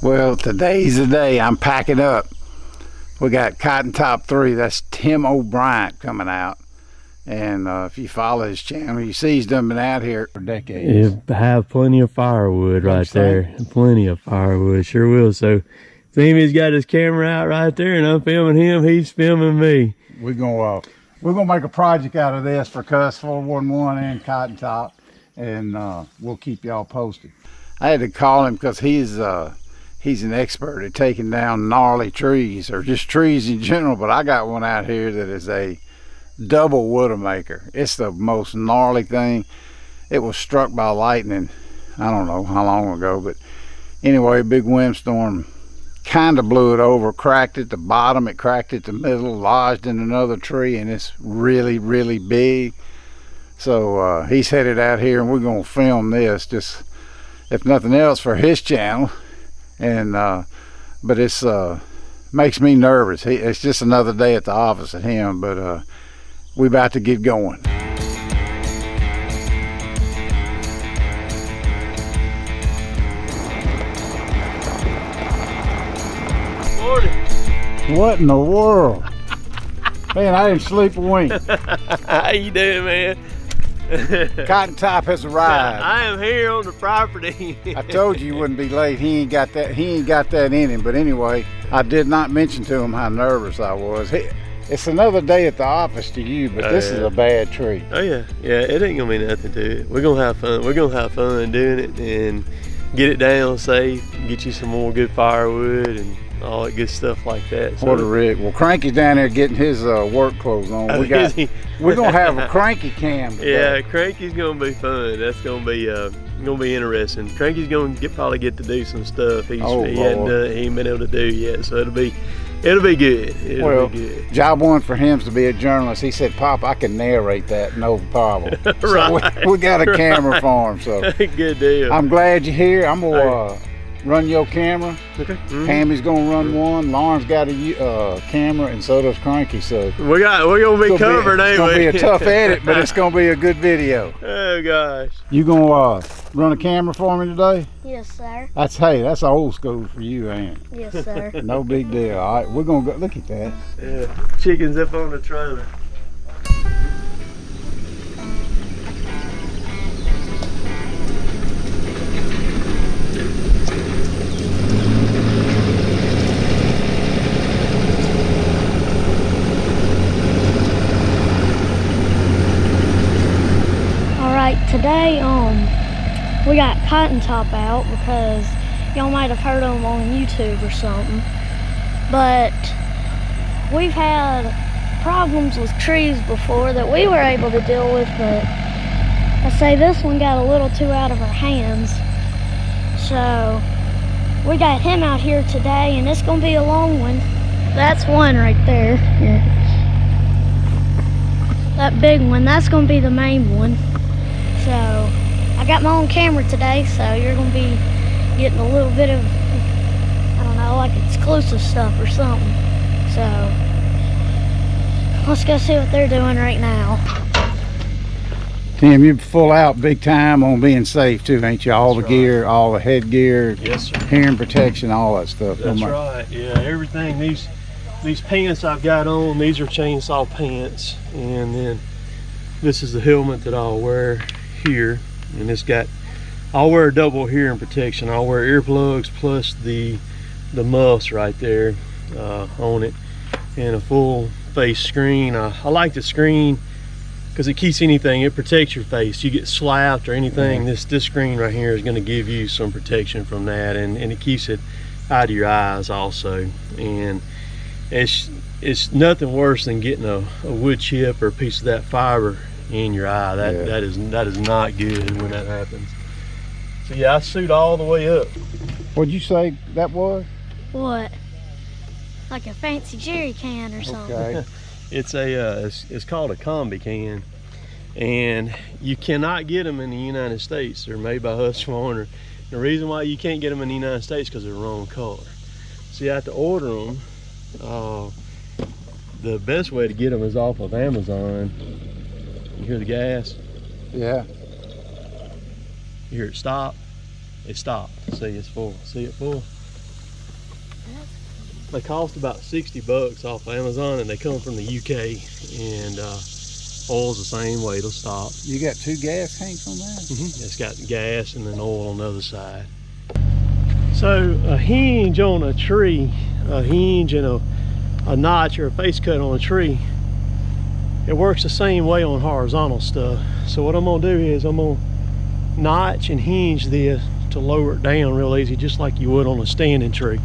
Well, today's the day. I'm packing up. We got COTONTOP3. That's Tim O'Brien coming out. And if you follow his channel, you see he's done been out here for decades. Yeah, have plenty of firewood right there. Plenty of firewood, sure will. So, Sammy's got his camera out right there, and I'm filming him. He's filming me. We're gonna make a project out of this for Cuss 411 and COTONTOP, and we'll keep y'all posted. I had to call him because he's an expert at taking down gnarly trees, or just trees in general. But I got one out here that is a double widowmaker. It's the most gnarly thing. It was struck by lightning, I don't know how long ago, but anyway, a big windstorm kind of blew it over, cracked at the bottom, it cracked at the middle, lodged in another tree, and it's really big. So he's headed out here, and we're gonna film this, just if nothing else for his channel. And but it's makes me nervous. It's just another day at the office at him, but we about to get going. What in the world? Man, I didn't sleep a wink. How you doing, man? COTONTOP has arrived. I am here on the property. I told you wouldn't be late. He ain't got that in him. But anyway, I did not mention to him how nervous I was. It's another day at the office to you, but this is a bad tree. Oh yeah, it ain't gonna be nothing to it. We're gonna have fun. We're gonna have fun doing it and get it down safe, get you some more good firewood and all that good stuff like that. So, what a rig. Well, Cranky's down there getting his work clothes on. We're gonna have a Cranky cam today. Yeah, Cranky's gonna be fun. That's gonna be interesting. Cranky's gonna probably get to do some stuff he ain't been able to do yet. So it'll be good. It'll be good. Job one for him is to be a journalist. He said, "Pop, I can narrate that, no problem." Right. So we got a camera for him. So good deal. I'm glad you're here. I'm gonna run your camera. Okay. Tammy's gonna run one. Lauren's got a camera, and so does Cranky. So we're gonna be covered, ain't we? It's gonna be a tough edit, but it's gonna be a good video. Oh gosh. You gonna run a camera for me today? Yes, sir. That's old school for you, ain't it? Yes, sir. No big deal. All right, we're gonna go. Look at that. Yeah, chickens up on the trailer. Today, we got COTONTOP out because y'all might have heard of them on YouTube or something. But we've had problems with trees before that we were able to deal with, but I say this one got a little too out of our hands. So we got him out here today, and it's gonna be a long one. That's one right there. Yeah. That big one, that's gonna be the main one. So I got my own camera today, so you're gonna be getting a little bit of, I don't know, like exclusive stuff or something. So let's go see what they're doing right now. Tim, you're full out big time on being safe too, ain't you? All the gear, all the headgear, yes, sir. Hearing protection, all that stuff. That's right. Yeah, everything. These pants I've got on, these are chainsaw pants, and then this is the helmet that I'll wear here, and I'll wear a double hearing protection. I'll wear earplugs plus the muffs right there on it, and a full face screen. I like the screen because it keeps it protects your face. You get slapped or anything, this screen right here is going to give you some protection from that, and it keeps it out of your eyes also. And it's nothing worse than getting a wood chip or a piece of that fiber in your eye. That is not good when that happens. So yeah, I suit all the way up. What'd you say that was? What? Like a fancy jerry can or something? Okay. It's it's called a combi can, and you cannot get them in the United States. They're made by Husqvarna. The reason why you can't get them in the United States because they're the wrong color. So you have to order them. The best way to get them is off of Amazon. You hear the gas? Yeah. You hear it stop? It stopped. See, it's full. See it full? They cost about 60 bucks off Amazon, and they come from the UK. And oil's the same way, it'll stop. You got 2 gas tanks on that? It's got gas and then oil on the other side. So a hinge on a tree, a hinge and a notch or a face cut on a tree, it works the same way on horizontal stuff. So what I'm gonna do is I'm gonna notch and hinge this to lower it down real easy, just like you would on a standing tree.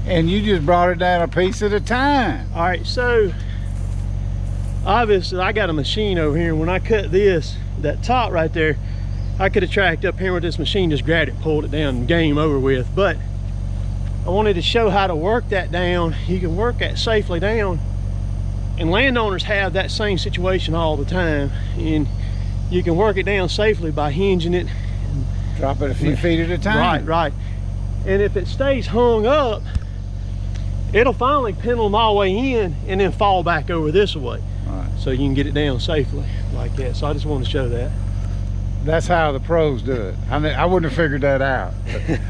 And you just brought it down a piece at a time. All right, so obviously I got a machine over here, and when I cut this, that top right there, I could have tracked up here with this machine, just grabbed it, pulled it down, game over with. But I wanted to show how to work that down. You can work that safely down, and landowners have that same situation all the time, and you can work it down safely by hinging it. Drop it a few feet at a time. Right. And if it stays hung up, it'll finally pendulum all the way in and then fall back over this way. Right. So you can get it down safely like that. So I just wanted to show that. That's how the pros do it. I mean, I wouldn't have figured that out.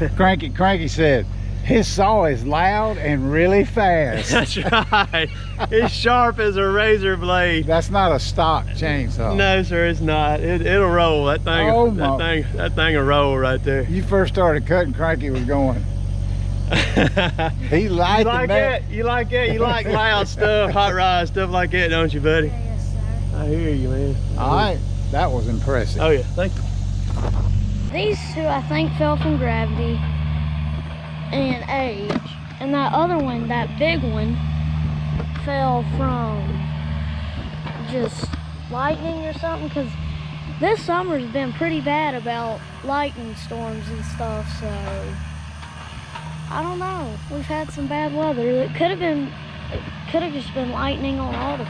But Cranky said his saw is loud and really fast. That's right. It's sharp as a razor blade. That's not a stock chainsaw. No, sir, it's not. It'll roll. That thing. Oh, that thing will roll right there. You first started cutting, Cranky was going. He liked that. You like that? You like loud stuff, hot rod stuff like that, don't you, buddy? Yes, sir. I hear you, man. All right, that was impressive. Oh yeah, thank you. These two, I think, fell from gravity and age. And that other one, that big one, fell from just lightning or something. Because this summer's been pretty bad about lightning storms and stuff, so I don't know. We've had some bad weather. It could have just been lightning on all the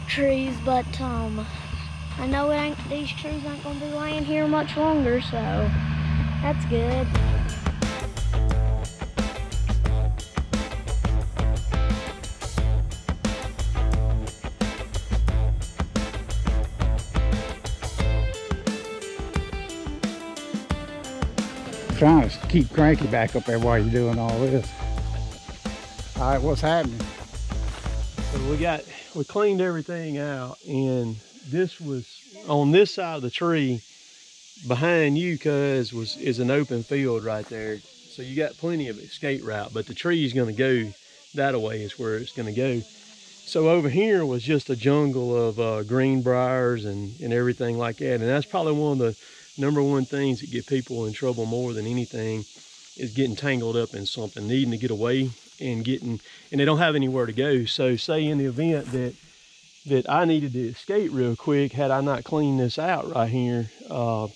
trees, but I know these trees aren't gonna be laying here much longer, so that's good. Trying to keep Cranky back up there while you're doing all this. All right, what's happening? So we cleaned everything out, and this was on this side of the tree behind you, cuz is an open field right there. So you got plenty of escape route, but the tree is going to go that way is where it's going to go. So over here was just a jungle of green briars and everything like that. And that's probably one of the #1 things that get people in trouble more than anything, is getting tangled up in something, needing to get away and they don't have anywhere to go. So say in the event that I needed to escape real quick, had I not cleaned this out right here, I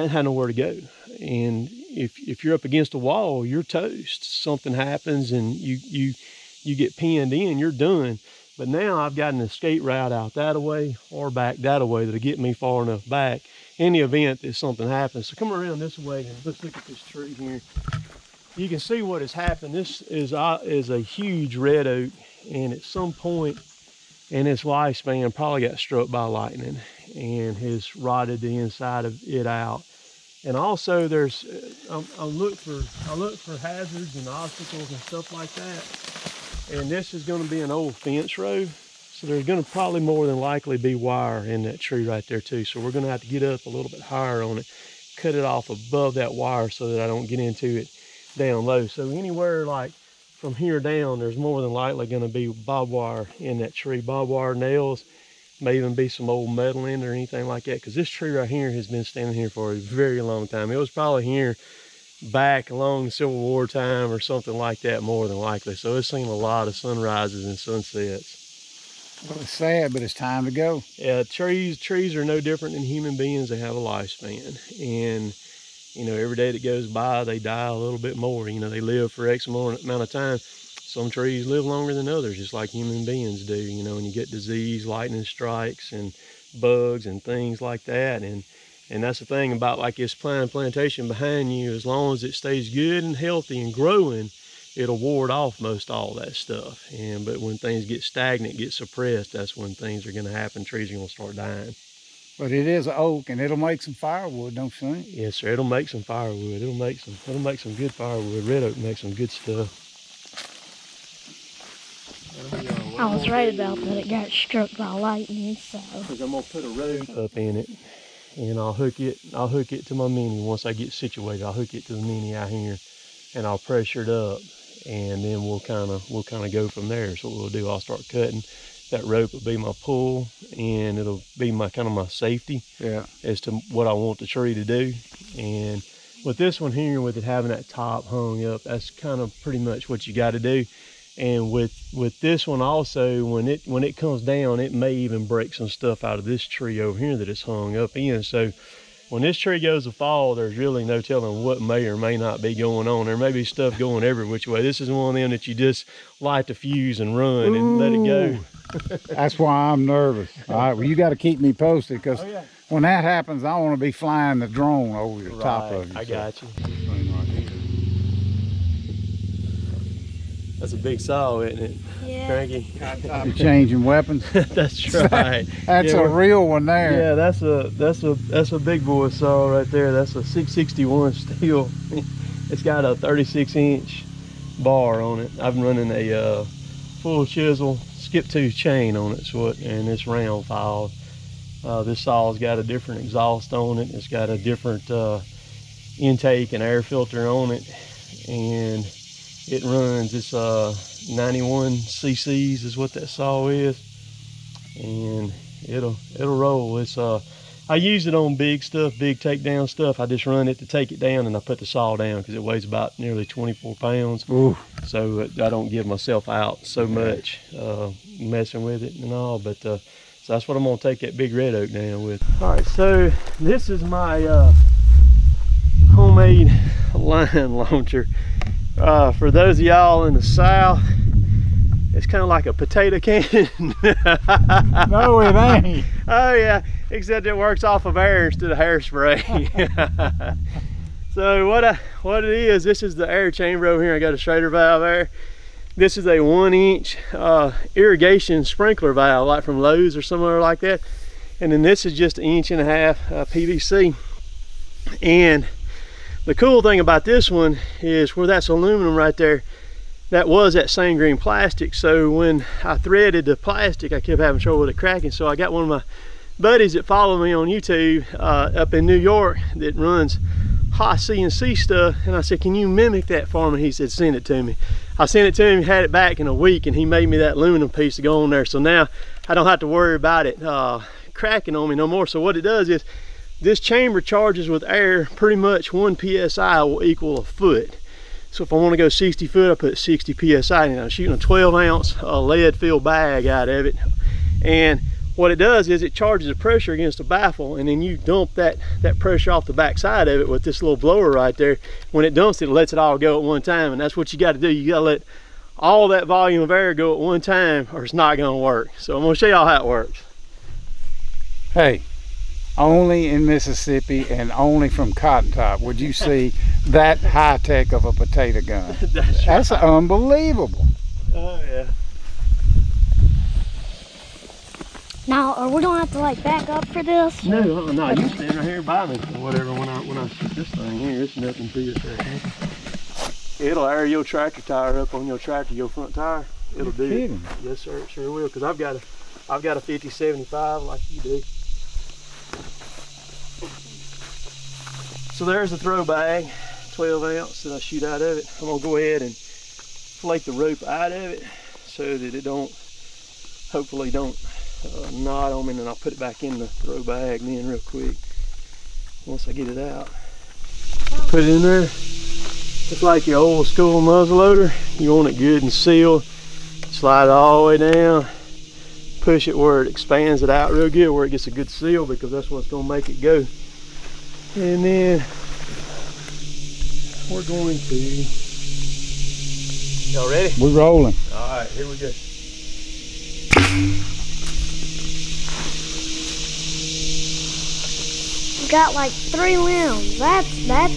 didn't have nowhere to go. And if you're up against a wall, you're toast. Something happens and you get pinned in, you're done. But now I've got an escape route out that way or back that way that'll get me far enough back in the event that something happens. So come around this way and let's look at this tree here. You can see what has happened. This is a huge red oak, and at some point in its lifespan probably got struck by lightning and has rotted the inside of it out. And also there's I look for hazards and obstacles and stuff like that. And this is going to be an old fence row, so there's going to probably more than likely be wire in that tree right there too. So we're going to have to get up a little bit higher on it, cut it off above that wire so that I don't get into it down low. So anywhere like from here down, there's more than likely going to be barbed wire in that tree. Barbed wire, nails, may even be some old metal in it or anything like that, because this tree right here has been standing here for a very long time. It was probably here back along the Civil War time or something like that, more than likely. So it's seen a lot of sunrises and sunsets. Well, it's sad, but it's time to go. Yeah, trees are no different than human beings. They have a lifespan, and you know, every day that goes by, they die a little bit more. You know, they live for X amount of time. Some trees live longer than others, just like human beings do. You know, and you get disease, lightning strikes, and bugs and things like that. And that's the thing about like this pine plantation behind you. As long as it stays good and healthy and growing, it'll ward off most all that stuff. But when things get stagnant, get suppressed, that's when things are going to happen. Trees are going to start dying. But it is an oak, and it'll make some firewood, don't you think? Yes, sir. It'll make some firewood. It'll make some good firewood. Red oak makes some good stuff. I was right about that. It got struck by lightning, so. Because I'm gonna put a rope up in it, and I'll hook it to my mini. Once I get situated, I'll hook it to the mini out here, and I'll pressure it up, and then we'll kind of go from there. So what we'll do, I'll start cutting. That rope will be my pull, and it'll be my kind of my safety, yeah, as to what I want the tree to do. And with this one here, with it having that top hung up, that's kind of pretty much what you got to do. And with this one also, when it comes down, it may even break some stuff out of this tree over here that it's hung up in. So when this tree goes to fall, there's really no telling what may or may not be going on. There may be stuff going every which way. This is one of them that you just light the fuse and run and let it go. That's why I'm nervous. All right, well, you got to keep me posted, because when that happens, I want to be flying the drone over the top of you. I got you. That's a big saw, isn't it? Yeah. Cranky. You're changing weapons. That's right. That's a real one there. Yeah, that's a big boy saw right there. That's a 661 steel. It's got a 36-inch bar on it. I'm running a full chisel skip tooth chain on it, and it's round filed. This saw's got a different exhaust on it. It's got a different intake and air filter on it, and it runs, it's 91 cc's is what that saw is, and it'll roll. It's I use it on big stuff, big takedown stuff. I just run it to take it down, and I put the saw down because it weighs about nearly 24 pounds. Ooh. So I don't give myself out so much messing with it and all. But so that's what I'm gonna take that big red oak down with. All right, so this is my homemade line launcher. For those of y'all in the South, it's kind of like a potato cannon. No, it ain't. Oh yeah, except it works off of air instead of hairspray. So what it is, this is the air chamber over here. I got a Schrader valve there. This is a 1-inch irrigation sprinkler valve, like from Lowe's or somewhere like that. And then this is just 1.5 inch PVC. And the cool thing about this one is where that's aluminum right there, that was that same green plastic. So when I threaded the plastic, I kept having trouble with it cracking. So I got one of my buddies that follow me on YouTube up in New York that runs high CNC stuff, and I said, can you mimic that for me? He said, send it to me. I sent it to him, had it back in a week, and he made me that aluminum piece to go on there. So now I don't have to worry about it cracking on me no more. So what it does is this chamber charges with air. Pretty much 1 psi will equal a foot. So if I want to go 60 foot, I put 60 psi in. I'm shooting a 12-ounce lead filled bag out of it, and what it does is it charges the pressure against the baffle, and then you dump that pressure off the back side of it with this little blower right there. When it dumps it, it lets it all go at one time, and that's what you got to do. You got to let all that volume of air go at one time, or it's not going to work. So I'm going to show y'all how it works. Hey, only in Mississippi and only from Cotton Top would you see that high tech of a potato gun. That's right. Unbelievable. Oh yeah. Now, are we gonna have to like back up for this? No, no, you stand right here by me or whatever when I shoot this thing here. It's nothing to it there. It'll air your tractor tire up on your tractor, your front tire. It'll do it. Yes, sir, it sure will. Cause I've got a 5075 like you do. So there's the throw bag, 12 ounce that I shoot out of it. I'm gonna go ahead and flake the rope out of it so that it don't, hopefully don't knot on me, and then I'll put it back in the throw bag then real quick once I get it out. Put it in there. Just like your old school muzzle loader, you want it good and sealed. Slide it all the way down. Push it where it expands it out real good, where it gets a good seal, because that's what's gonna make it go. And then we're going to, y'all ready? We're rolling. All right, here we go. Got like 3 limbs. That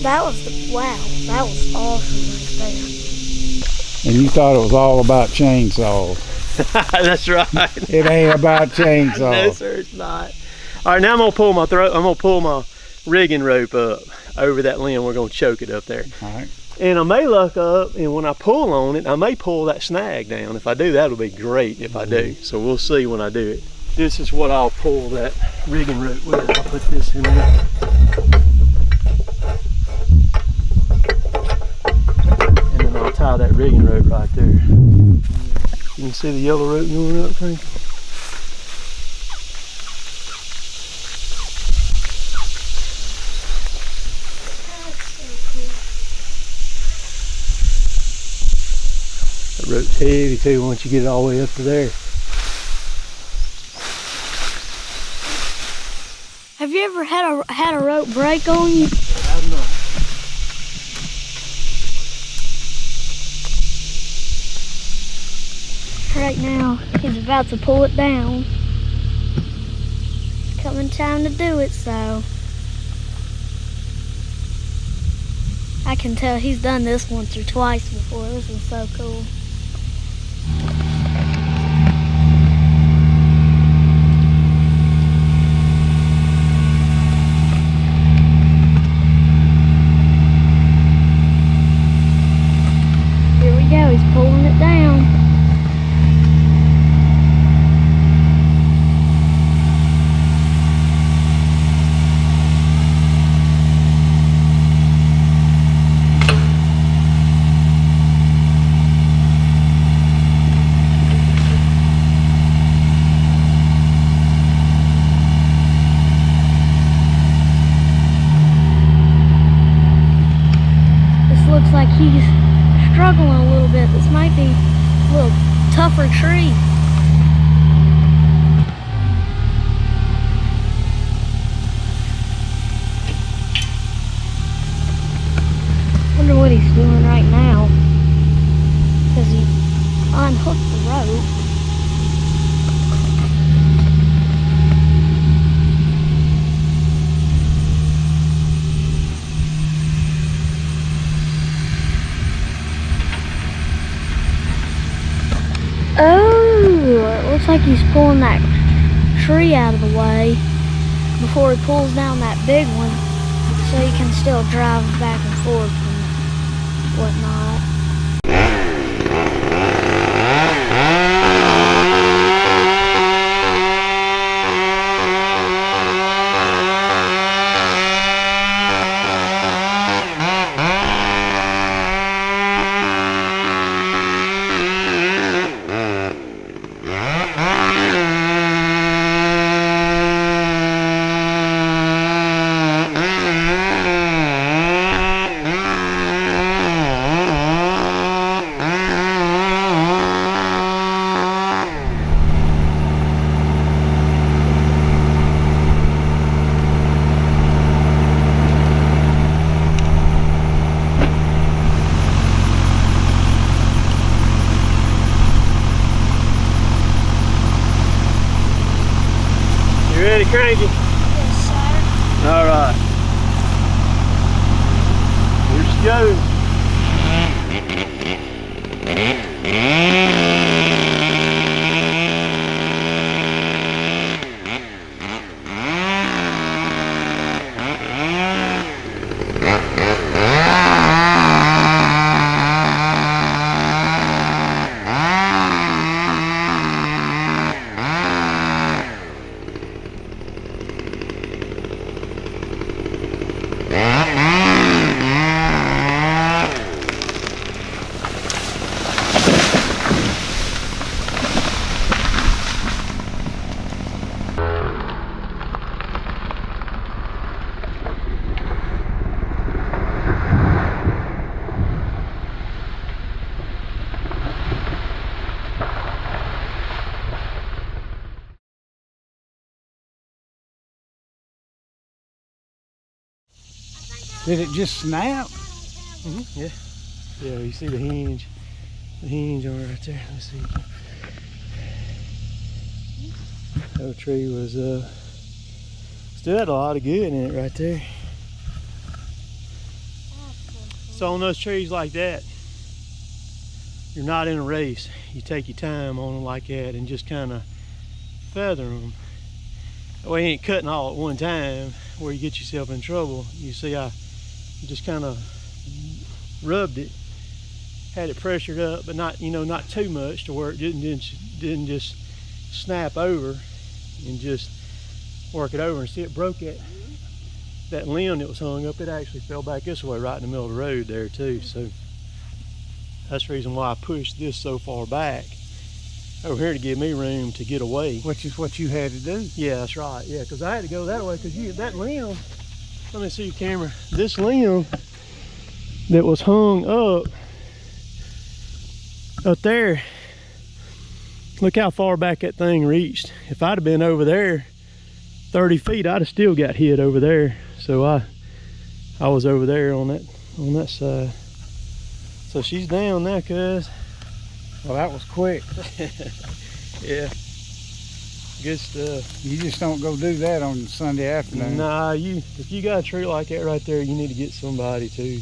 was wow. That was awesome right there. And you thought it was all about chainsaws. That's right. It ain't about chainsaws. No, sir, it's not. All right, now I'm gonna pull my rigging rope up over that limb. We're gonna choke it up there. All right. And I may luck up, and when I pull on it, I may pull that snag down. If I do, that'll be great if I do. So we'll see when I do it. This is what I'll pull that rigging rope with. I'll put this in there. And then I'll tie that rigging rope right there. You can see the yellow rope going up, Cranky. That rope's heavy too once you get it all the way up to there. Have you ever had a rope break on you? I have not. Right now, he's about to pull it down. It's coming time to do it, so. I can tell he's done this once or twice before. This is so cool. Here we go, he's pulling it down. Looks like he's struggling a little bit. This might be a little tougher tree. Wonder what he's doing right now, because he unhooked the rope. Oh, it looks like he's pulling that tree out of the way before he pulls down that big one, so he can still drive back and forth and whatnot. ready, Cranky? Yes, sir. All right. Here she goes. Did it just snap? Yeah. Yeah, you see the hinge. The hinge on it right there. Let's see. That tree was still had a lot of good in it right there. So on those trees like that, you're not in a race. You take your time on them like that and just kind of feather them. That way you ain't cutting all at one time where you get yourself in trouble. You see, I just kind of rubbed it, had it pressured up, but not, you know, not too much to where it didn't just snap over and just work it over. And see, it broke that limb that was hung up. It actually fell back this way right in the middle of the road there too. So that's the reason why I pushed this so far back over here to give me room to get away. Which is what you had to do. Yeah, that's right. Yeah, because I had to go that way because that limb, let me see your camera. This limb that was hung up there, look how far back that thing reached. If I'd have been over there 30 feet, I'd have still got hit over there. So I was over there on that side. So she's down now, cuz. Well, that was quick. Yeah. Good stuff. You just don't go do that on Sunday afternoon. Nah, if you got a tree like that right there, you need to get somebody to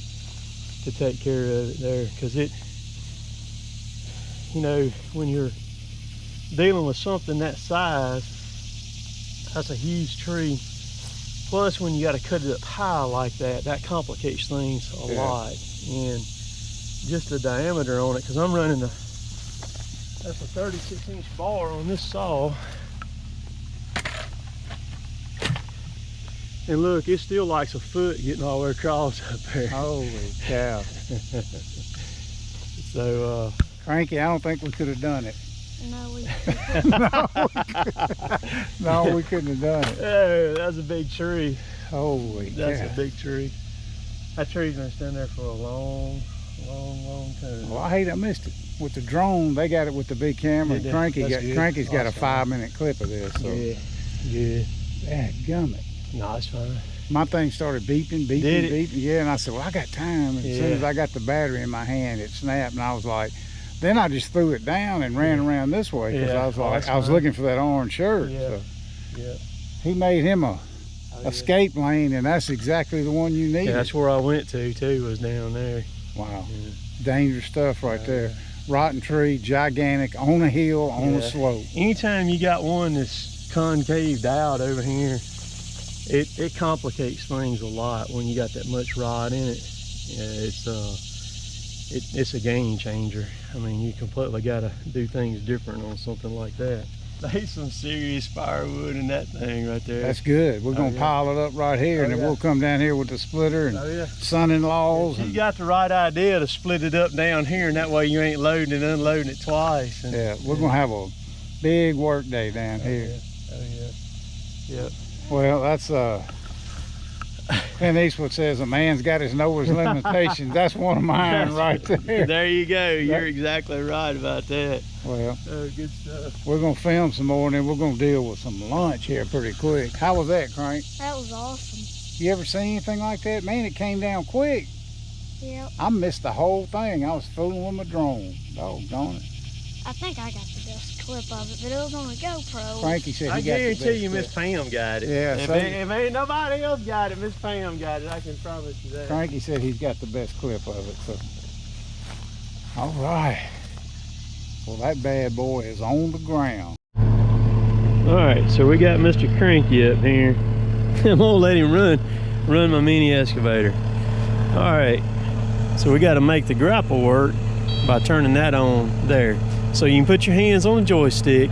take care of it there, because it, you know, when you're dealing with something that size, that's a huge tree. Plus, when you got to cut it up high like that, that complicates things a lot. And just the diameter on it, because I'm running that's a 36-inch bar on this saw. And look, it still likes a foot getting all the way across up there. Holy cow. So, Cranky, I don't think we could have done it. No, we No, we couldn't have done it. oh, that's a big tree. Holy cow. That's a big tree. That tree's gonna stand there for a long time. Well, I hate I missed it. With the drone, they got it with the big camera. Yeah, Cranky's got a Awesome. 5-minute clip of this. So. Yeah. Dadgummit. No, it's fine. My thing started beeping. Did it? Beeping. Yeah, and I said, well, I got time. And as soon as I got the battery in my hand, it snapped, and I was like, then I just threw it down and ran around this way because I was like, I was looking for that orange shirt. Yeah. So Yeah. he made him a escape lane, and that's exactly the one you needed. Yeah, that's where I went to too, was down there. Wow. Yeah. Dangerous stuff right there. Rotten tree, gigantic, on a hill, on a slope. Anytime you got one that's concaved out over here, it complicates things a lot when you got that much rod in it. Yeah, it's a game changer. I mean, you completely got to do things different on something like that. There's some serious firewood in that thing right there. That's good. We're going to pile it up right here, and then we'll come down here with the splitter and son-in-laws. You got the right idea to split it up down here, and that way you ain't loading and unloading it twice. And, yeah, we're going to have a big work day down here. Yeah. Oh, yeah. Yep. Well, that's Clint Eastwood says a man's got his knower's limitations. That's one of mine right there. There you go. You're exactly right about that. Well, good stuff. we're going to film some more, and then we're going to deal with some lunch here pretty quick. How was that, Crank? That was awesome. You ever seen anything like that? Man, it came down quick. Yep. I missed the whole thing. I was fooling with my drone. Doggone it. I think I got the best clip of it, but it was on a GoPro. Cranky said he I got the best guarantee you clip. Miss Pam got it. Yeah, if ain't nobody else got it, Miss Pam got it. I can promise you that. Cranky said he's got the best clip of it. So, all right. Well, that bad boy is on the ground. All right, so we got Mr. Cranky up here. I'm gonna let him run my mini excavator. All right, so we got to make the grapple work by turning that on there. So you can put your hands on the joystick.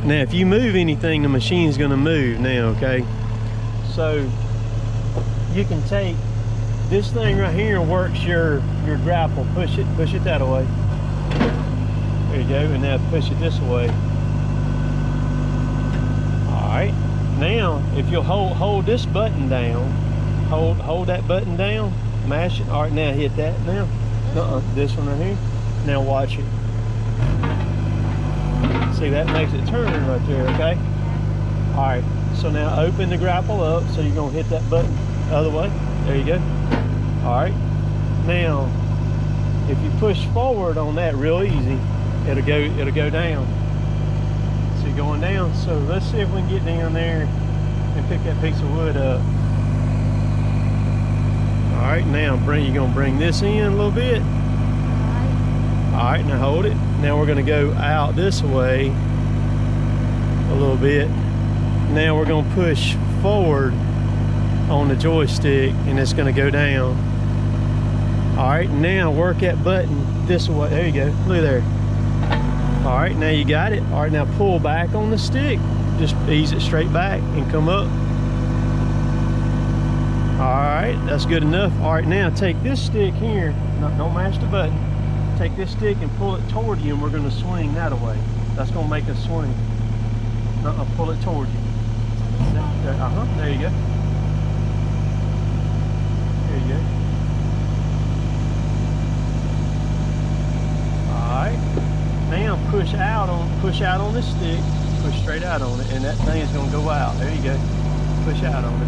Now, if you move anything, the machine's gonna move now, okay? So you can take this thing right here and works your grapple. Push it that way. There you go, and now push it this way. All right, now if you'll hold this button down, hold that button down, mash it. All right, now hit that now. This one right here. Now watch it. See, that makes it turn right there, okay? All right, so now open the grapple up. So you're gonna hit that button the other way. There you go. All right, now if you push forward on that real easy, it'll go down. So you're going down. So let's see if we can get down there and pick that piece of wood up. All right, now you're gonna bring this in a little bit. All right, now hold it. Now we're gonna go out this way a little bit. Now we're gonna push forward on the joystick and it's gonna go down. All right, now work that button this way. There you go, look there. All right, now you got it. All right, now pull back on the stick. Just ease it straight back and come up. All right, that's good enough. All right, now take this stick here. No, don't mash the button. Take this stick and pull it toward you, and we're going to swing that away. That's going to make us swing. Pull it toward you. There you go. There you go. All right. Now push out on this stick. Push straight out on it, and that thing is going to go out. There you go. Push out on it.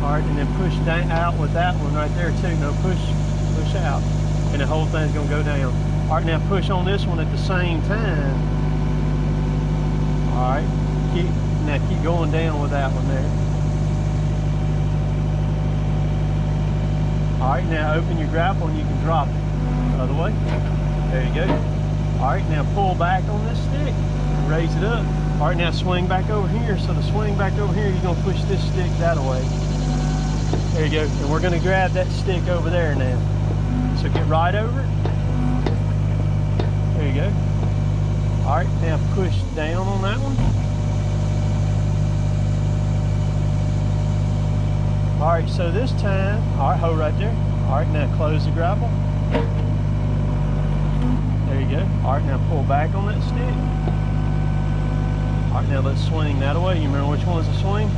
All right, and then push down out with that one right there too. No, push out. And the whole thing's gonna go down. All right, now push on this one at the same time. All right, keep going down with that one there. All right, now open your grapple and you can drop it the other way. There you go. All right, now pull back on this stick and raise it up. All right, now swing back over here. So to swing back over here, you're gonna push this stick that way. There you go, and we're gonna grab that stick over there now. So get right over it. There you go. All right, now push down on that one. All right, so this time, all right, hold right there. All right, now close the grapple. There you go. All right, now pull back on that stick. All right, now let's swing that away. You remember which one's the swing?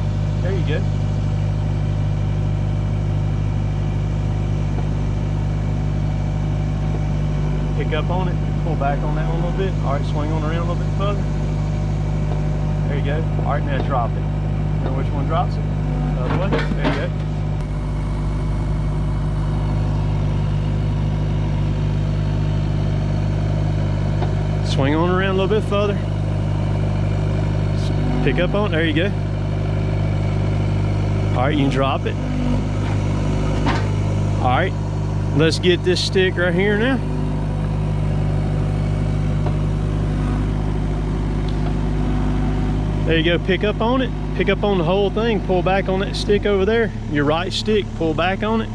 There you go. Pick up on it, pull back on that one a little bit. All right, swing on around a little bit further. There you go. All right, now drop it. Remember which one drops it? The other way. There you go. Swing on around a little bit further. Pick up on it. There you go. All right, you can drop it. All right, let's get this stick right here now. There you go, pick up on it. Pick up on the whole thing. Pull back on that stick over there. Your right stick, pull back on it.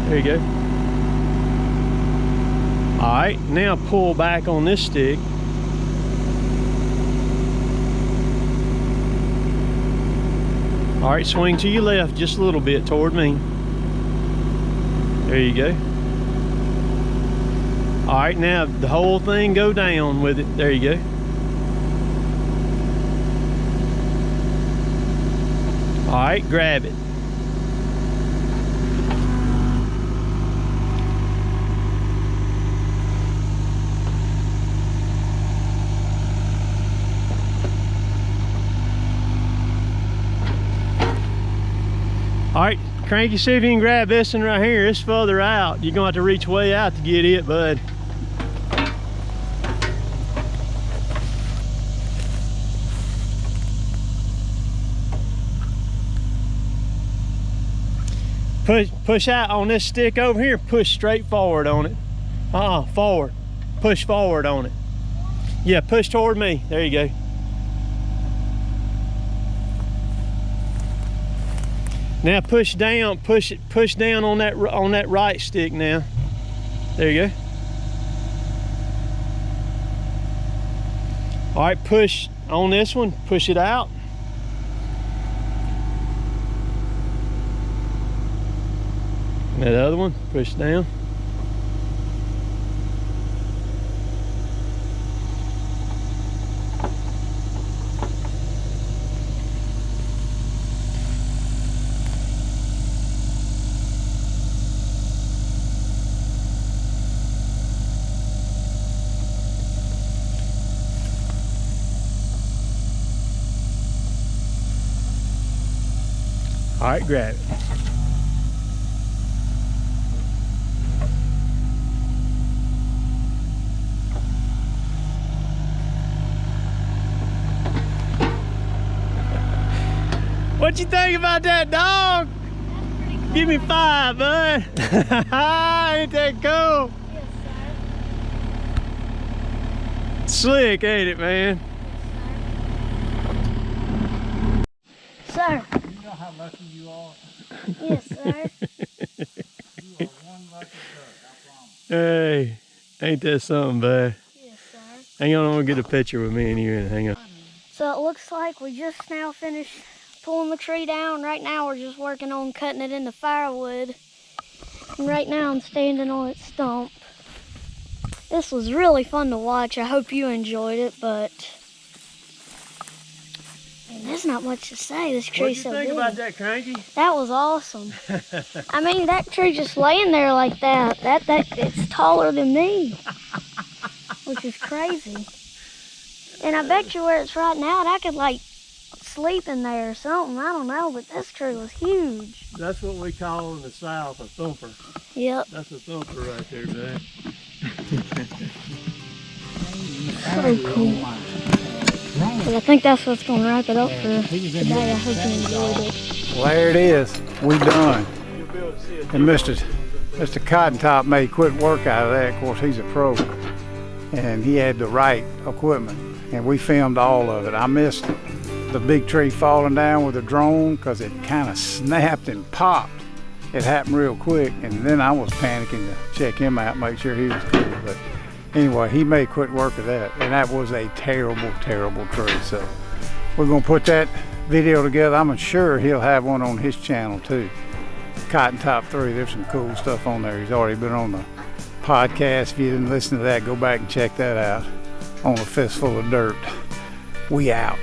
There you go. All right, now pull back on this stick. All right, swing to your left just a little bit toward me. There you go. All right, now the whole thing go down with it. There you go. All right, grab it. All right, Cranky, see if you can grab this one right here. It's further out. You're gonna have to reach way out to get it, bud. Push out on this stick over here. Push straight forward on it. Forward. Push forward on it. Yeah, push toward me. There you go. Now push down. Push down on that right stick now. There you go. All right, push on this one. Push it out. And that other one, push down. All right, grab it. What you think about that, dog? Cool. Give me 5, bud. Ain't that cool? Yes, sir. Slick, ain't it, man? Yes, sir. Sir. You know how lucky you are? Yes, sir. You are one lucky duck, I promise. Hey, ain't that something, bud? Yes, sir. Hang on, I'm gonna get a picture with me and you. Hang on. So it looks like we just now finished pulling the tree down. Right now we're just working on cutting it into firewood. And right now I'm standing on its stump. This was really fun to watch. I hope you enjoyed it, but man, there's not much to say. This tree's so big. What do you think about that, Cranky? That was awesome. I mean, that tree just laying there like that, it's taller than me, which is crazy. And I bet you where it's right now, I could like sleep in there or something. I don't know, but this tree was huge. That's what we call in the South a thumper. Yep. That's a thumper right there, man. So cool. But I think that's what's going to wrap it up for today. I hope you enjoyed it. Well, there it is. We done. And Mr. Cotton Top made quick work out of that. Of course, he's a pro. And he had the right equipment. And we filmed all of it. I missed the big tree falling down with a drone because it kind of snapped and popped. It happened real quick, and then I was panicking to check him out, make sure he was cool. But anyway, he made quick work of that, and that was a terrible, terrible tree. So we're gonna put that video together. I'm sure he'll have one on his channel too. COTONTOP3, there's some cool stuff on there. He's already been on the podcast. If you didn't listen to that, go back and check that out. On a Fistful of Dirt. We out.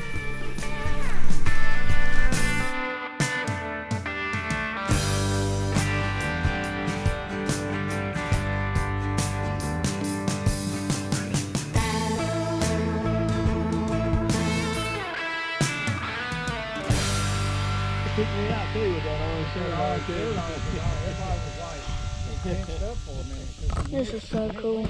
Kick me out too with that orange shirt right there. This is so cool.